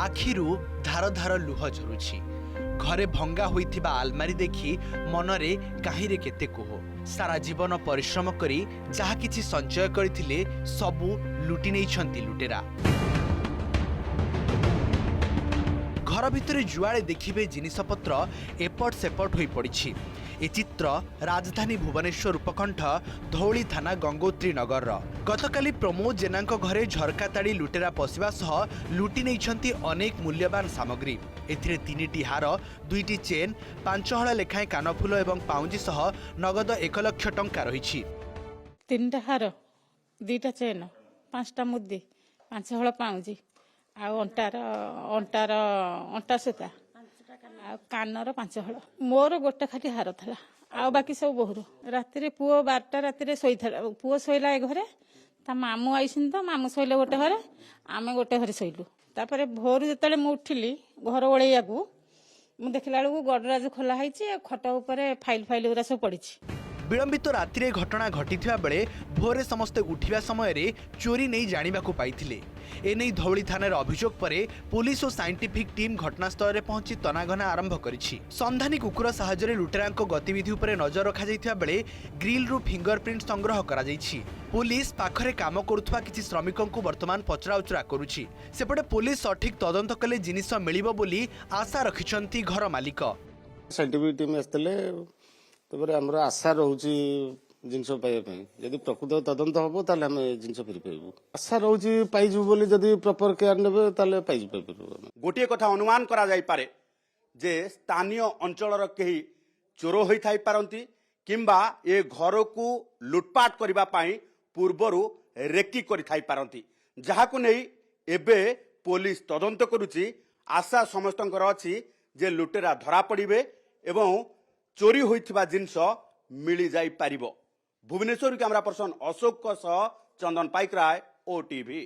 आखिरु धार धार लुह झरुछि। घरे भंगा होइथिबा आलमारी देखि मनरे काहिरे केते कोह। सारा जीवन परिश्रम करी जहा किछि संचय करथिले सबु लुटि नेइछंती लुटेरा। घर भितर जुआड़े देखिबे जिनिसपत्र एपट सेपट होई पड़िछि। ए चित्र राजधानी भुवनेश्वर उपकंठ धौली थाना गंगोत्री नगर। गतकाली प्रमोद जेनांको घरे झरका ताड़ी लुटेरा पशिबा सह लुटि नेइछंती अनेक मूल्यवान सामग्री। एथिरे 3टी हार, 2टी चेन, 5 हळ लेखाएं कानफुल एवं पाउंजी सह नगद 1 लाख टंका रहिछि। 3टा हार, 2टा चेन, 5टा मुदी, 5 हळ पाउंजी आ अंटा सूता कानर 5 हळ। मोर गोटे खाली हार था आ बाकी सब बोहर। राति पुओ 12टा राति शोला। पुओ शोला ए घरे, ता मामू आईसन तो मामू शोले गोटे घरे, आमे गोटे घरे शोलु। तापर भोर जिते मुझे उठिली घर ओलैया को मु देखला बेलू गडराज खोला है, खट उपर फाइल फाइल गुरा सब पड़ी। विलंबित राति घटना घटिथिबा बेले भोरे समस्ते उठिबा समय रे चोरी नहीं जानिबाकू पाइथिले। एने धौली थानार अभियोग परे पुलिस और साइंटिफिक टीम घटनास्थल रे पहुंची तनाघना आरंभ करिछि। संधानी कुकुर साहाय्य लुटेरांको गतिविधि उपरे नजर रखा जाइथिबा बेले ग्रिल रु फिंगरप्रिंट संग्रह करा जाइछि। पुलिस पाखरे काम करुथबा किछि श्रमिकों को वर्तमान पचराउचरा करुछि। सेपटे पुलिस सठिक तदंत कले जिनिस मिलिबो बोली आशा रखिछंती घर मालिक। साइंटिफिक टीम आस्ते आमर आशा रोचे जिनस पाइबा जदि प्रकृत तदंत हम ताले आम जिनस फेरी पाइबू। आशा रोचे पाइजु बोली जदि प्रॉपर केयर नेबे ताले पाइजु पाइबू। गोटे कथा अनुमान करा जाई पारे जे स्थानीय अंचलर केही चोर होई थाई पारंती किंबा ए घर को लुटपाट करिबा पाई पूर्वरु रेकी करि थाई पारंती, जहाकु नै एबे पुलिस तदंत करूची। आशा समस्तंकर अछि जे लुटेरा धरा पड़िबे एवं चोरी होइथिबा जिनस मिली जाई पारिबो। भुवनेश्वर कैमरा पर्सन अशोक सह चंदन पाइकराय, OTV।